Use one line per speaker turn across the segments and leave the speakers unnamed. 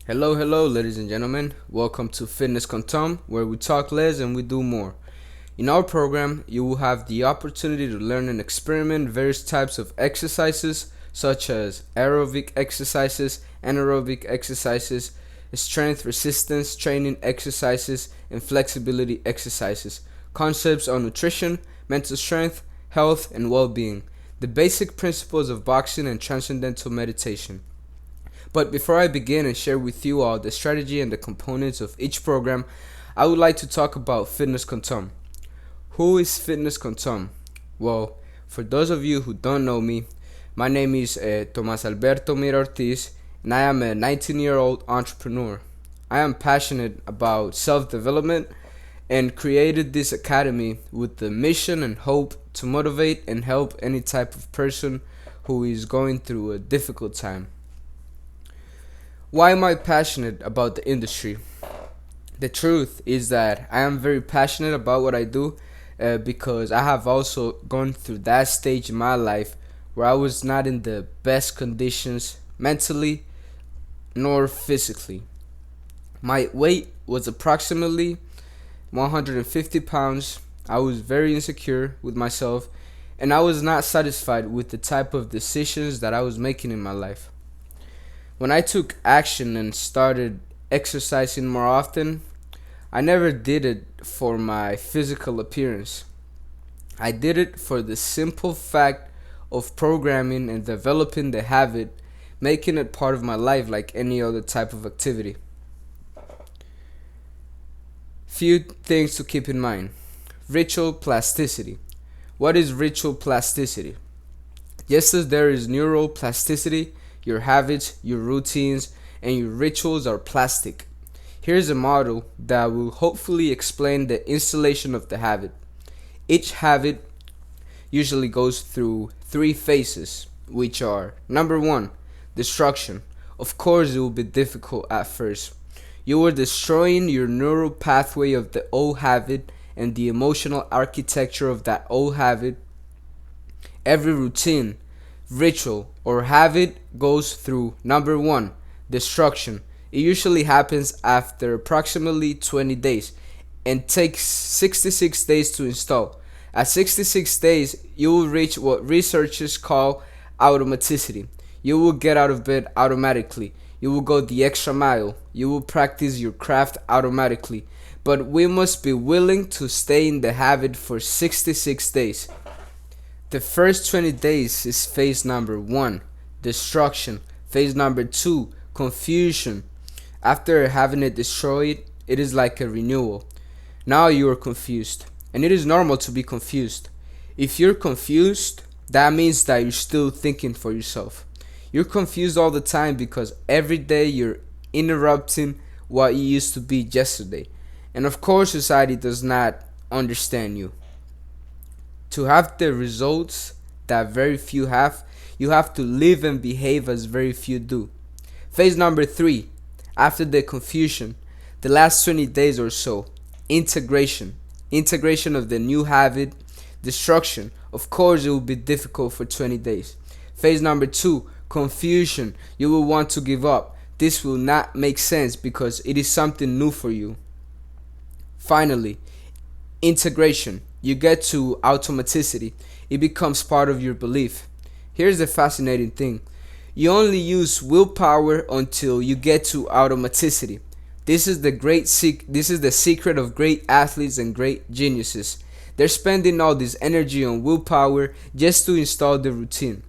Hello, ladies and gentlemen. Welcome to FitnessconTom, where we talk less and we do more. In our program, you will have the opportunity to learn and experiment various types of exercises, such as aerobic exercises, anaerobic exercises, strength resistance training exercises, and flexibility exercises, concepts on nutrition, mental strength, health, and well being, the basic principles of boxing, and transcendental meditation. But before I begin and share with you all the strategy and the components of each program, I would like to talk about FitnessconTom. Who is FitnessconTom? Well, for those of you who don't know me, my name is Tomas Alberto Mira Ortiz, and I am a 19-year-old entrepreneur. I am passionate about self-development and created this academy with the mission and hope to motivate and help any type of person who is going through a difficult time. Why am I passionate about the industry? The truth is that I am very passionate about what I do because I have also gone through that stage in my life where I was not in the best conditions mentally nor physically. My weight was approximately 150 pounds. I was very insecure with myself and I was not satisfied with the type of decisions that I was making in my life. When I took action and started exercising more often, I never did it for my physical appearance. I did it for the simple fact of programming and developing the habit, making it part of my life like any other type of activity. Few things to keep in mind. Ritual plasticity. What is ritual plasticity? Just as there is neural plasticity, your habits, your routines, and your rituals are plastic. Here's a model that will hopefully explain the installation of the habit. Each habit usually goes through three phases, which are number one, destruction. Of course, it will be difficult at first. You are destroying your neural pathway of the old habit and the emotional architecture of that old habit. Every routine, ritual, or habit goes through number one, destruction. It usually happens after approximately 20 days and takes 66 days to install. At 66 days, you will reach what researchers call automaticity. You will get out of bed automatically. You will go the extra mile. You will practice your craft automatically. But we must be willing to stay in the habit for 66 days. The first 20 days is phase number one, destruction. Phase number two, confusion. After having it destroyed, it is like a renewal. Now you are confused, and it is normal to be confused. If you're confused, that means that you're still thinking for yourself. You're confused all the time because every day you're interrupting what you used to be yesterday. And of course, society does not understand you. To have the results that very few have, you have to live and behave as very few do. Phase number three, after the confusion, the last 20 days or so, integration. Integration of the new habit, destruction. Of course, it will be difficult for 20 days. Phase number two, confusion. You will want to give up. This will not make sense because it is something new for you. Finally, integration. You get to automaticity. It becomes part of your belief. Here's the fascinating thing. You only use willpower until you get to automaticity. This is the secret of great athletes and great geniuses. They're spending all this energy on willpower just to install the routine.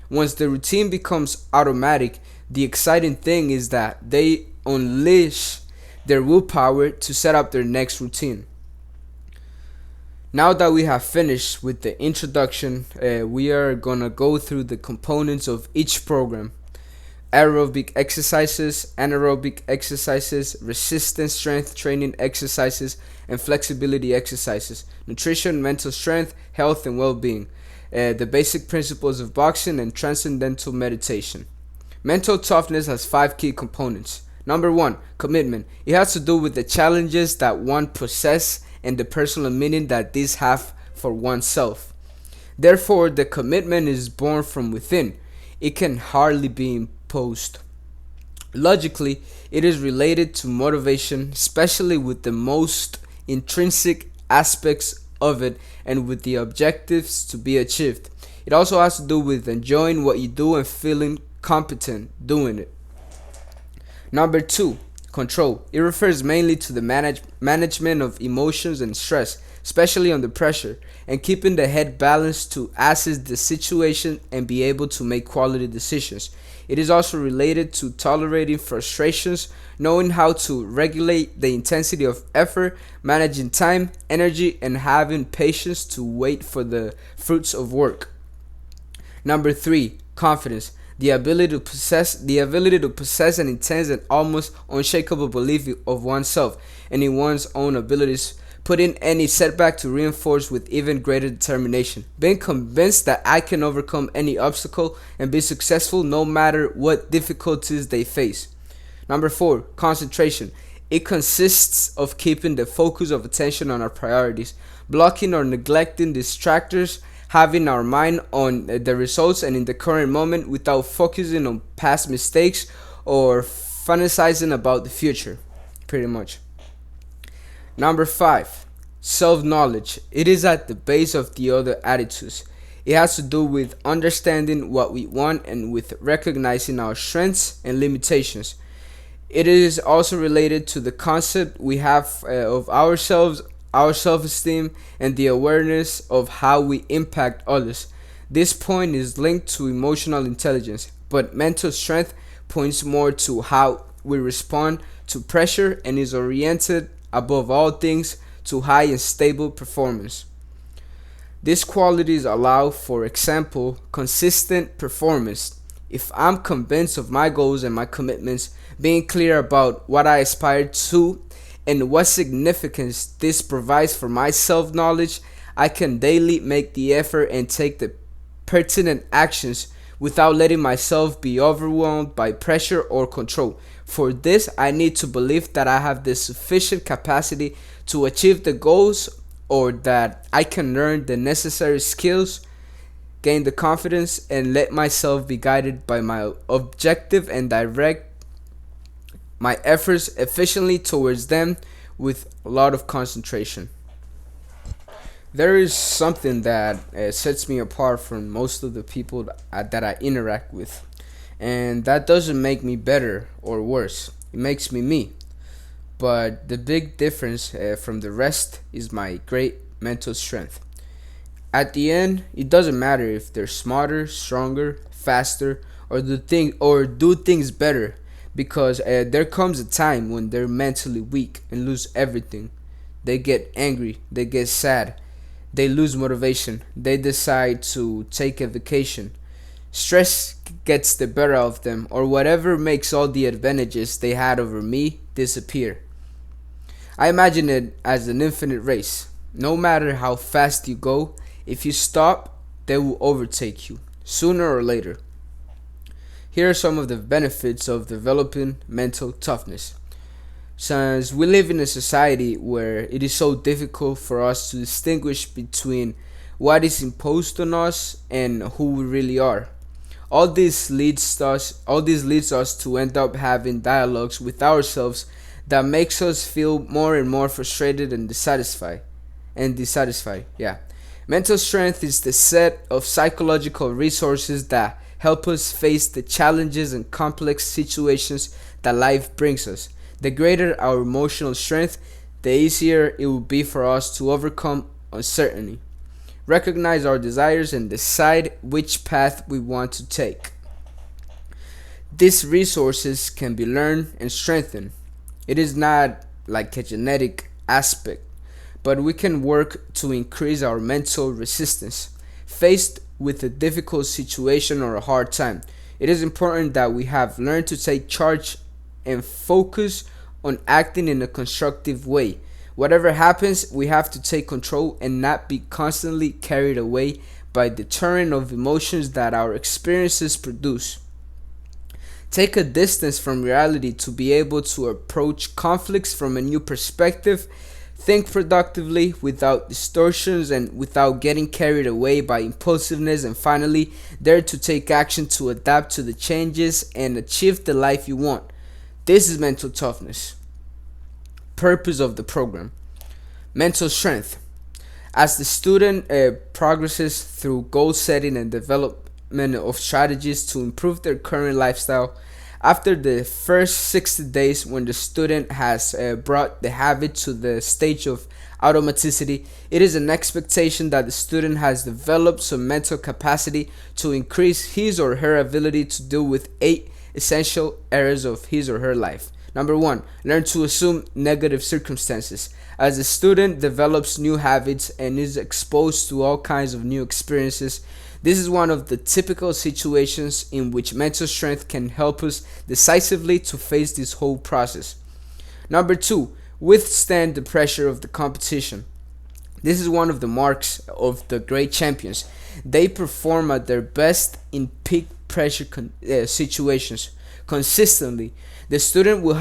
Once the routine becomes automatic, the exciting thing is that they unleash their willpower to set up their next routine. Now that we have finished with the introduction, we are gonna go through the components of each program. Aerobic exercises, anaerobic exercises, resistance strength training exercises, and flexibility exercises. Nutrition, mental strength, health, and well-being. The basic principles of boxing and transcendental meditation. Mental toughness has 5 key components. Number one, commitment. It has to do with the challenges that one possesses and the personal meaning that these have for oneself. Therefore, the commitment is born from within. It can hardly be imposed. Logically, it is related to motivation, especially with the most intrinsic aspects of it and with the objectives to be achieved. It also has to do with enjoying what you do and feeling competent doing it. Number two, control. It refers mainly to the management of emotions and stress, especially under pressure, and keeping the head balanced to assess the situation and be able to make quality decisions. It is also related to tolerating frustrations, knowing how to regulate the intensity of effort, managing time, energy, and having patience to wait for the fruits of work. Number three, confidence. The ability to possess an intense and almost unshakable belief of oneself and in one's own abilities, putting any setback to reinforce with even greater determination. Being convinced that I can overcome any obstacle and be successful no matter what difficulties they face. Number four, concentration. It consists of keeping the focus of attention on our priorities, blocking or neglecting distractors, having our mind on the results and in the current moment without focusing on past mistakes or fantasizing about the future, pretty much. Number five, self-knowledge. It is at the base of the other attitudes. It has to do with understanding what we want and with recognizing our strengths and limitations. It is also related to the concept we have of ourselves, our self-esteem, and the awareness of how we impact others. This point is linked to emotional intelligence, but mental strength points more to how we respond to pressure and is oriented, above all things, to high and stable performance. These qualities allow, for example, consistent performance. If I'm convinced of my goals and my commitments, being clear about what I aspire to and what significance this provides for my self-knowledge, I can daily make the effort and take the pertinent actions without letting myself be overwhelmed by pressure or control. For this, I need to believe that I have the sufficient capacity to achieve the goals, or that I can learn the necessary skills, gain the confidence, and let myself be guided by my objective and direct my efforts efficiently towards them with a lot of concentration. There is something that sets me apart from most of the people that I interact with, and that doesn't make me better or worse. It makes me me. But the big difference from the rest is my great mental strength. At the end, it doesn't matter if they're smarter, stronger, faster, or do things better, because there comes a time when they're mentally weak and lose everything. They get angry, they get sad, they lose motivation, they decide to take a vacation. Stress gets the better of them, or whatever makes all the advantages they had over me disappear. I imagine it as an infinite race. No matter how fast you go, if you stop, they will overtake you, sooner or later. Here are some of the benefits of developing mental toughness. Since we live in a society where it is so difficult for us to distinguish between what is imposed on us and who we really are. All this leads us to end up having dialogues with ourselves that makes us feel more and more frustrated and dissatisfied. Yeah. Mental strength is the set of psychological resources that help us face the challenges and complex situations that life brings us. The greater our emotional strength, the easier it will be for us to overcome uncertainty, recognize our desires, and decide which path we want to take. These resources can be learned and strengthened. It is not like a genetic aspect, but we can work to increase our mental resistance. Faced with a difficult situation or a hard time, it is important that we have learned to take charge and focus on acting in a constructive way. Whatever happens, we have to take control and not be constantly carried away by the torrent of emotions that our experiences produce. Take a distance from reality to be able to approach conflicts from a new perspective. Think productively without distortions and without getting carried away by impulsiveness, and finally, dare to take action to adapt to the changes and achieve the life you want. This is mental toughness. Purpose of the program: mental strength. As the student progresses through goal setting and development of strategies to improve their current lifestyle, after the first 60 days, when the student has brought the habit to the stage of automaticity, it is an expectation that the student has developed some mental capacity to increase his or her ability to deal with 8 essential areas of his or her life. Number 1, learn to assume negative circumstances. As the student develops new habits and is exposed to all kinds of new experiences, this is one of the typical situations in which mental strength can help us decisively to face this whole process. Number 2, withstand the pressure of the competition. This is one of the marks of the great champions. They perform at their best in peak pressure situations consistently. The student will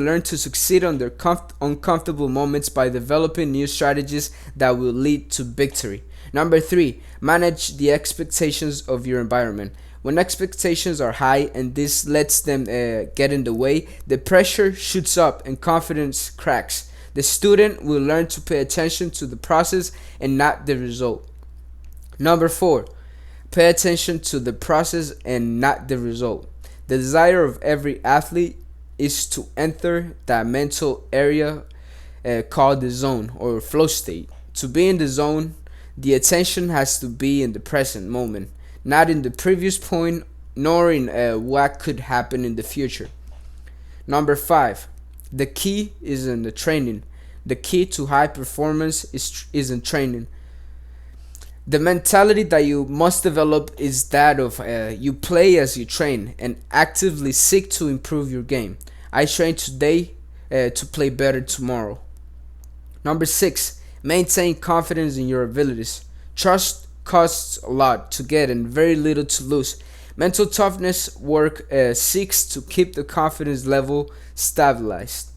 learn to succeed under uncomfortable moments by developing new strategies that will lead to victory. Number 3, manage the expectations of your environment. When expectations are high and this lets them get in the way, the pressure shoots up and confidence cracks. The student will learn to pay attention to the process and not the result. Number 4, pay attention to the process and not the result. The desire of every athlete is to enter that mental area called the zone or flow state. To be in the zone, the attention has to be in the present moment, not in the previous point, nor in what could happen in the future. Number 5, the key is in the training. The key to high performance is in training. The mentality that you must develop is that of you play as you train and actively seek to improve your game. I train today to play better tomorrow. Number 6, maintain confidence in your abilities. Trust costs a lot to get and very little to lose. Mental toughness work seeks to keep the confidence level stabilized.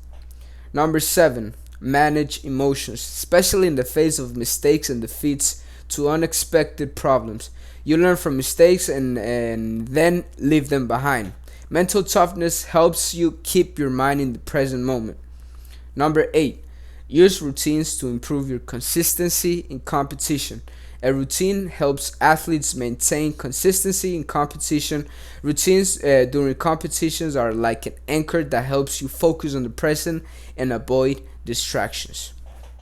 Number 7, manage emotions, especially in the face of mistakes and defeats to unexpected problems. You learn from mistakes and then leave them behind. Mental toughness helps you keep your mind in the present moment. Number 8, use routines to improve your consistency in competition. A routine helps athletes maintain consistency in competition. Routines during competitions are like an anchor that helps you focus on the present and avoid distractions.